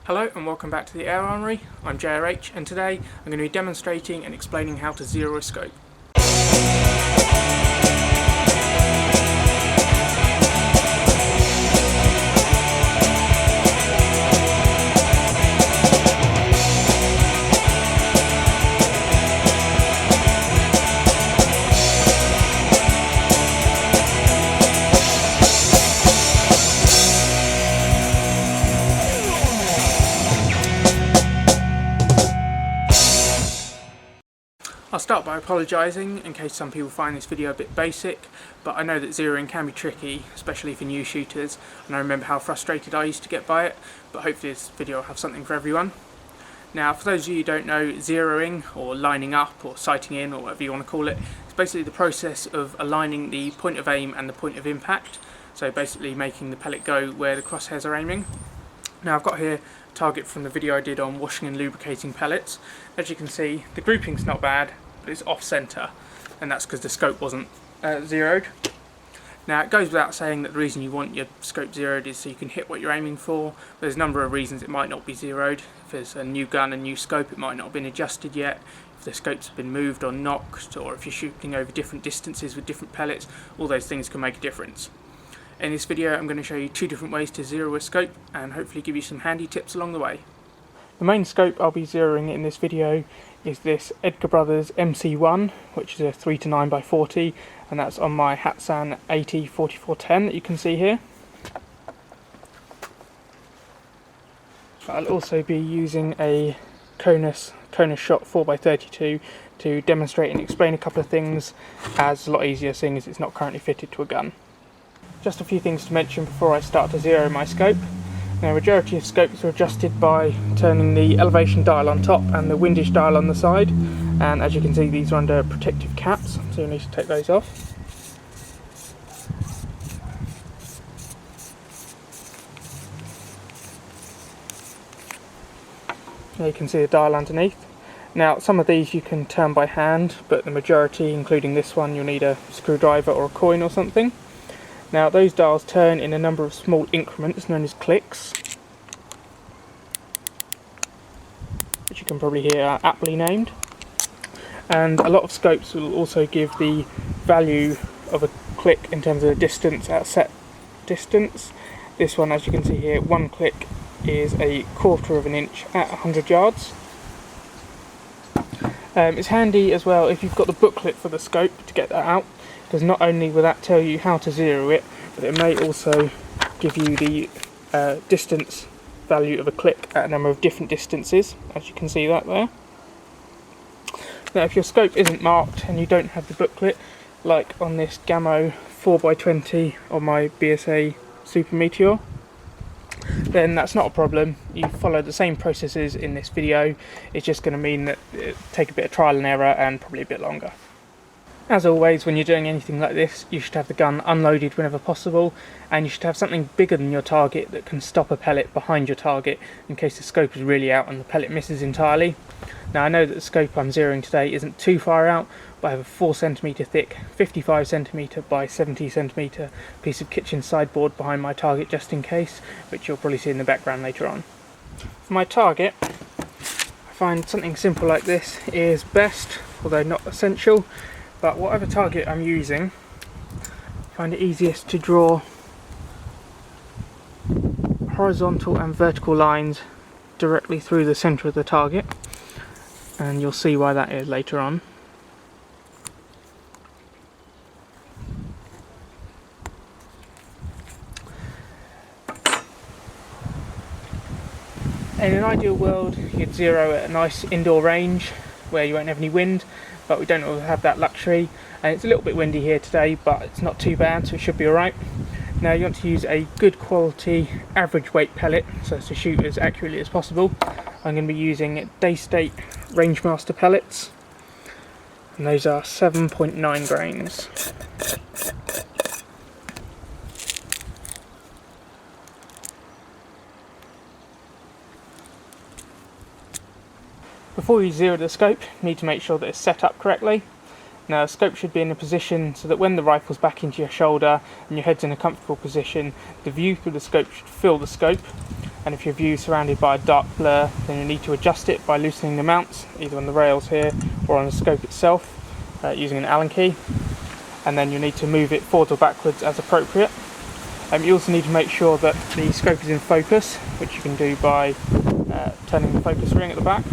Hello and welcome back to the Air Armoury. I'm JRH and today I'm going to be demonstrating and explaining how to zero a scope. I'll start by apologising in case some people find this video a bit basic, but I know that zeroing can be tricky, especially for new shooters, and I remember how frustrated I used to get by it, but hopefully this video will have something for everyone. Now, for those of you who don't know, zeroing, or lining up, or sighting in, or whatever you want to call it, it's basically the process of aligning the point of aim and the point of impact, so basically making the pellet go where the crosshairs are aiming. Now I've got here a target from the video I did on washing and lubricating pellets. As you can see, the grouping's not bad, but it's off-centre, and that's because the scope wasn't zeroed. Now it goes without saying that the reason you want your scope zeroed is so you can hit what you're aiming for. There's a number of reasons it might not be zeroed. If there's a new gun, a new scope, it might not have been adjusted yet. If the scopes have been moved or knocked, or if you're shooting over different distances with different pellets, all those things can make a difference. In this video I'm going to show you two different ways to zero a scope and hopefully give you some handy tips along the way. The main scope I'll be zeroing in this video is this Edgar Brothers MC1, which is a 3 to 9 by 40, and that's on my Hatsan 80-4410 that you can see here. I'll also be using a Konus shot 4x32 to demonstrate and explain a couple of things, as it's a lot easier seeing as it's not currently fitted to a gun. Just a few things to mention before I start to zero my scope. Now, the majority of scopes are adjusted by turning the elevation dial on top and the windage dial on the side, and as you can see these are under protective caps, so you'll need to take those off. Now you can see the dial underneath. Now some of these you can turn by hand, but the majority, including this one, you'll need a screwdriver or a coin or something. Now those dials turn in a number of small increments known as clicks, which you can probably hear are aptly named, and a lot of scopes will also give the value of a click in terms of the distance at a set distance. This one, as you can see here, one click is a quarter of an inch at 100 yards. It's handy as well if you've got the booklet for the scope to get that out, because not only will that tell you how to zero it, but it may also give you the distance value of a click at a number of different distances, as you can see that there. Now if your scope isn't marked and you don't have the booklet, like on this Gamo 4x20 on my BSA Super Meteor, then that's not a problem. You follow the same processes in this video, it's just going to mean that it'll take a bit of trial and error and probably a bit longer. As always, when you're doing anything like this, you should have the gun unloaded whenever possible, and you should have something bigger than your target that can stop a pellet behind your target in case the scope is really out and the pellet misses entirely. Now I know that the scope I'm zeroing today isn't too far out, but I have a 4cm thick, 55cm by 70cm piece of kitchen sideboard behind my target just in case, which you'll probably see in the background later on. For my target, I find something simple like this is best, although not essential. But whatever target I'm using, I find it easiest to draw horizontal and vertical lines directly through the centre of the target, and you'll see why that is later on. In an ideal world, you'd zero at a nice indoor range where you won't have any wind, but we don't always have that luxury, and it's a little bit windy here today, but it's not too bad, so it should be alright. Now you want to use a good quality average weight pellet so as to shoot as accurately as possible. I'm going to be using Daystate Rangemaster pellets, and those are 7.9 grains. Before you zero the scope, you need to make sure that it's set up correctly. Now the scope should be in a position so that when the rifle's back into your shoulder and your head's in a comfortable position, the view through the scope should fill the scope, and if your view is surrounded by a dark blur, then you need to adjust it by loosening the mounts, either on the rails here or on the scope itself, using an Allen key, and then you need to move it forwards or backwards as appropriate. You also need to make sure that the scope is in focus, which you can do by turning the focus ring at the back,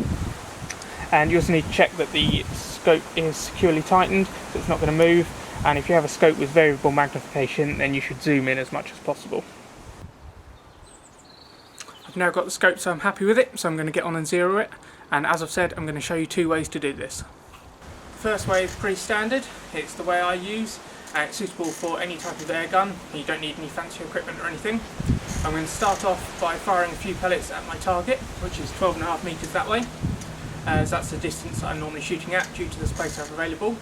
and you also need to check that the scope is securely tightened so it's not going to move, and if you have a scope with variable magnification, then you should zoom in as much as possible. I've now got the scope, so I'm happy with it, so I'm going to get on and zero it, and as I've said, I'm going to show you two ways to do this. The first way is pretty standard. It's the way I use, and it's suitable for any type of air gun. You don't need any fancy equipment or anything. I'm going to start off by firing a few pellets at my target, which is 12.5 metres that way, as that's the distance that I'm normally shooting at due to the space I have available.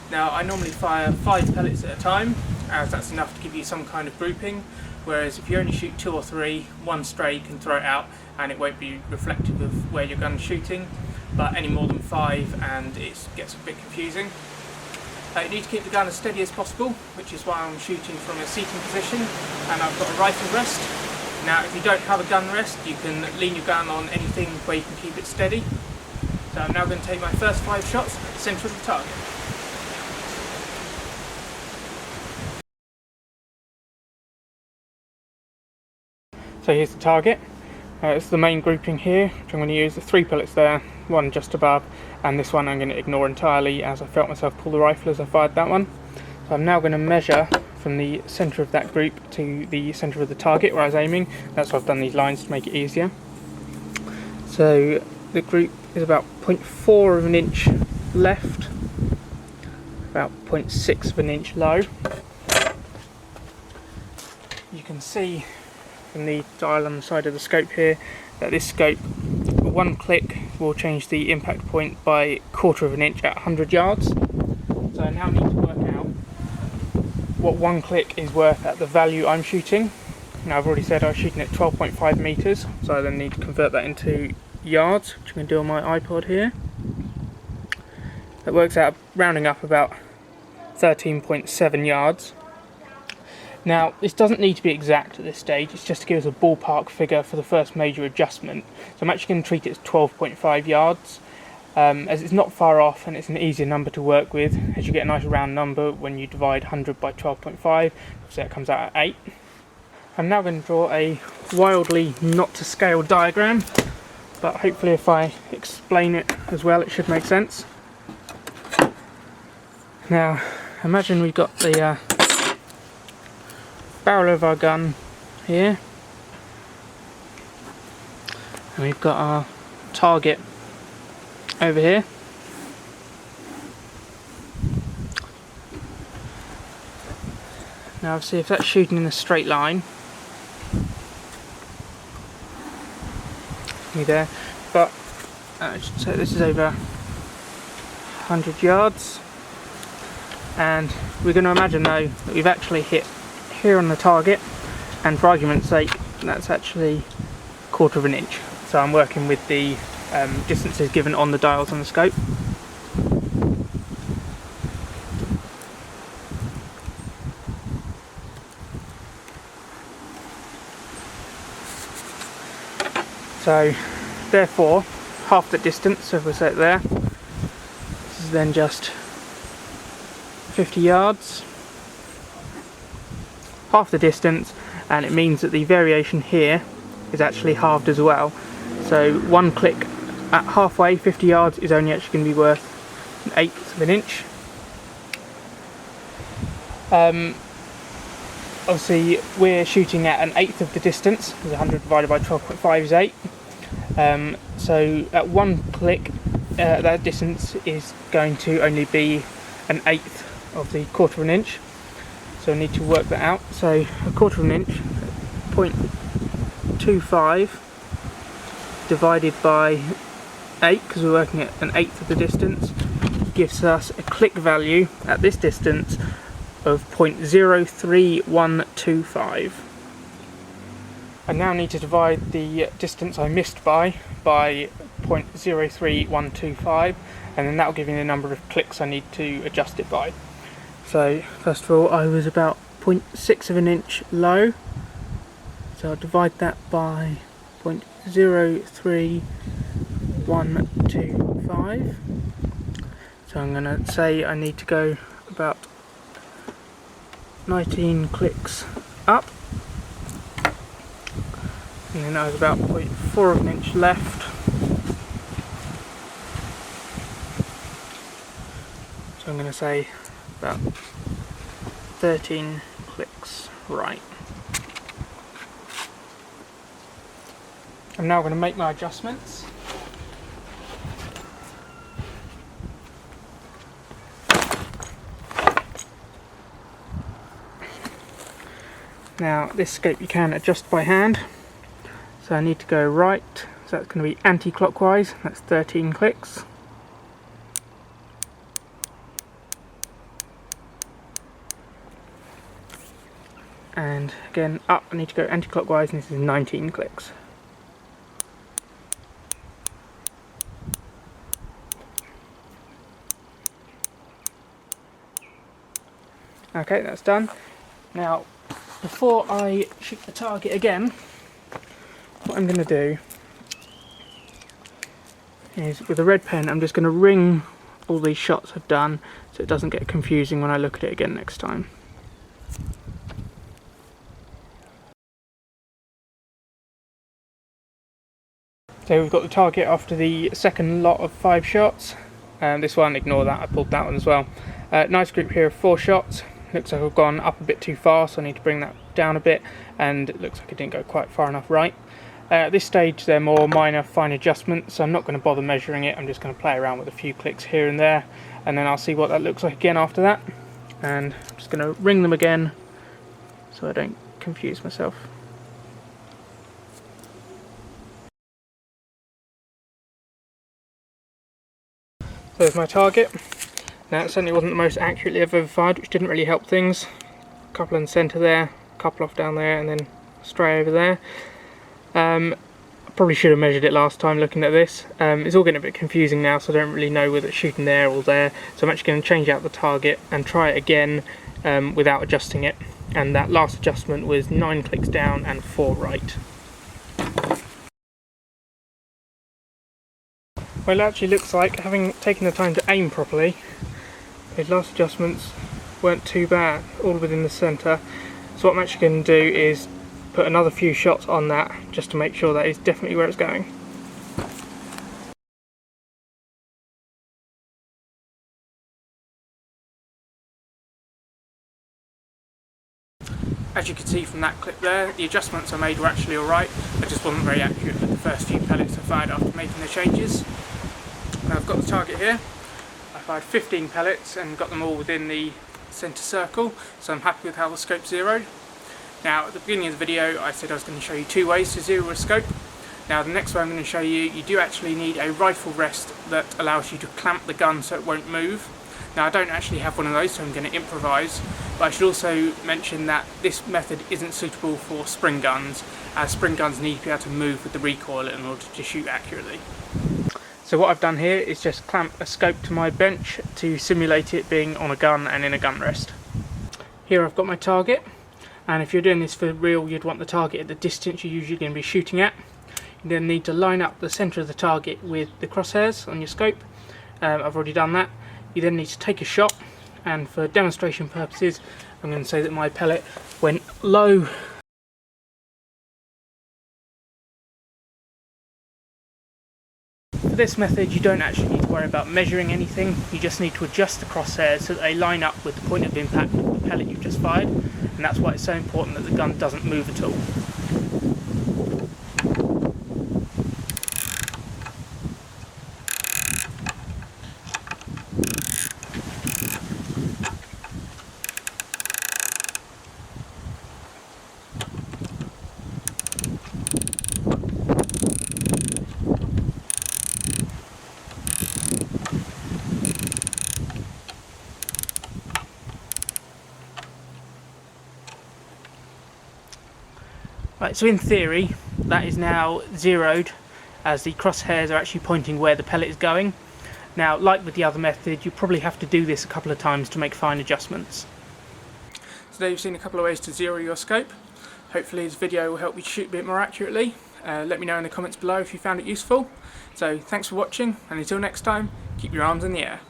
Now, I normally fire 5 pellets at a time, as that's enough to give you some kind of grouping, whereas if you only shoot 2 or 3, one stray you can throw it out and it won't be reflective of where your gun's shooting, but any more than 5 and it gets a bit confusing. You need to keep the gun as steady as possible, which is why I'm shooting from a seating position, and I've got a rifle rest. Now, if you don't have a gun rest, you can lean your gun on anything where you can keep it steady. So I'm now going to take my first 5 shots at the centre of the target. So here's the target. It's the main grouping here, which I'm going to use. The 3 pellets there, one just above, and this one I'm going to ignore entirely as I felt myself pull the rifle as I fired that one. So I'm now going to measure from the centre of that group to the centre of the target where I was aiming. That's why I've done these lines to make it easier. So the group is about 0.4 of an inch left, about 0.6 of an inch low. You can see from the dial on the side of the scope here that this scope, one click will change the impact point by 1/4 of an inch at 100 yards. So I now need to work out what one click is worth at the value I'm shooting. Now, I've already said I was shooting at 12.5 metres, so I then need to convert that into yards, which I'm going to do on my iPod here. That works out, rounding up, about 13.7 yards. Now, this doesn't need to be exact at this stage, it's just to give us a ballpark figure for the first major adjustment. So I'm actually going to treat it as 12.5 yards, as it's not far off and it's an easier number to work with, as you get a nice round number when you divide 100 by 12.5, so that comes out at 8. I'm now going to draw a wildly not to scale diagram, but hopefully if I explain it as well it should make sense. Now, imagine we've got the barrel of our gun here, and we've got our target over here. Now obviously if that's shooting in a straight line, there, but so this is over 100 yards, and we're going to imagine though that we've actually hit here on the target, and for argument's sake that's actually 1/4 of an inch, so I'm working with the distances given on the dials on the scope. So therefore half the distance, so if we set it there, this is then just 50 yards, half the distance, and it means that the variation here is actually halved as well. So one click at halfway, 50 yards, is only actually going to be worth 1/8 of an inch. Obviously we're shooting at 1/8 of the distance, because 100 divided by 12.5 is 8. So at one click that distance is going to only be 1/8 of the 1/4 of an inch. So I need to work that out. So 1/4 of an inch, 0.25 divided by 8, because we're working at 1/8 of the distance, gives us a click value at this distance of 0.03125. I now need to divide the distance I missed by 0.03125, and then that will give me the number of clicks I need to adjust it by. So first of all, I was about 0.6 of an inch low, so I'll divide that by 0.03125. So I'm going to say I need to go about 19 clicks up, and then I have about 0.4 of an inch left. So I'm going to say about 13 clicks right. I'm now going to make my adjustments. Now this scope you can adjust by hand, so I need to go right, so that's going to be anti-clockwise, that's 13 clicks. And again up, I need to go anti-clockwise, and this is 19 clicks. Okay, that's done. Now, before I shoot the target again, what I'm going to do is, with a red pen, I'm just going to ring all these shots I've done so it doesn't get confusing when I look at it again next time. So we've got the target after the second lot of 5 shots. This one, ignore that, I pulled that one as well. Nice group here of 4 shots. Looks like I've gone up a bit too far, so I need to bring that down a bit, and it looks like I didn't go quite far enough right. At this stage they're more minor, fine adjustments, so I'm not going to bother measuring it. I'm just going to play around with a few clicks here and there, and then I'll see what that looks like again after that. And I'm just going to ring them again so I don't confuse myself. There's my target. Now it certainly wasn't the most accurately I've ever fired, which didn't really help things. A couple in the centre there, a couple off down there, and then stray over there. I probably should have measured it last time looking at this. It's all getting a bit confusing now, so I don't really know whether it's shooting there or there. So I'm actually going to change out the target and try it again without adjusting it. And that last adjustment was 9 clicks down and 4 right. Well, it actually looks like, having taken the time to aim properly, those last adjustments weren't too bad, all within the centre. So what I'm actually going to do is put another few shots on that, just to make sure that is definitely where it's going. As you can see from that clip there, the adjustments I made were actually alright. I just wasn't very accurate with the first few pellets I fired after making the changes. Now I've got the target here. I fired 15 pellets and got them all within the centre circle, so I'm happy with how the scope zeroed. Now at the beginning of the video I said I was going to show you 2 ways to zero a scope. Now the next way I'm going to show you, you do actually need a rifle rest that allows you to clamp the gun so it won't move. Now I don't actually have one of those, so I'm going to improvise, but I should also mention that this method isn't suitable for spring guns, as spring guns need to be able to move with the recoil in order to shoot accurately. So what I've done here is just clamp a scope to my bench to simulate it being on a gun and in a gun rest. Here I've got my target, and if you're doing this for real you'd want the target at the distance you're usually going to be shooting at. You then need to line up the centre of the target with the crosshairs on your scope. I've already done that. You then need to take a shot, and for demonstration purposes I'm going to say that my pellet went low. For this method you don't actually need to worry about measuring anything, you just need to adjust the crosshairs so that they line up with the point of impact of the pellet you've just fired, and that's why it's so important that the gun doesn't move at all. Right, so in theory that is now zeroed, as the crosshairs are actually pointing where the pellet is going. Now, like with the other method, you probably have to do this a couple of times to make fine adjustments. So there you've seen a couple of ways to zero your scope. Hopefully this video will help you shoot a bit more accurately. Let me know in the comments below if you found it useful. So thanks for watching, and until next time, keep your arms in the air.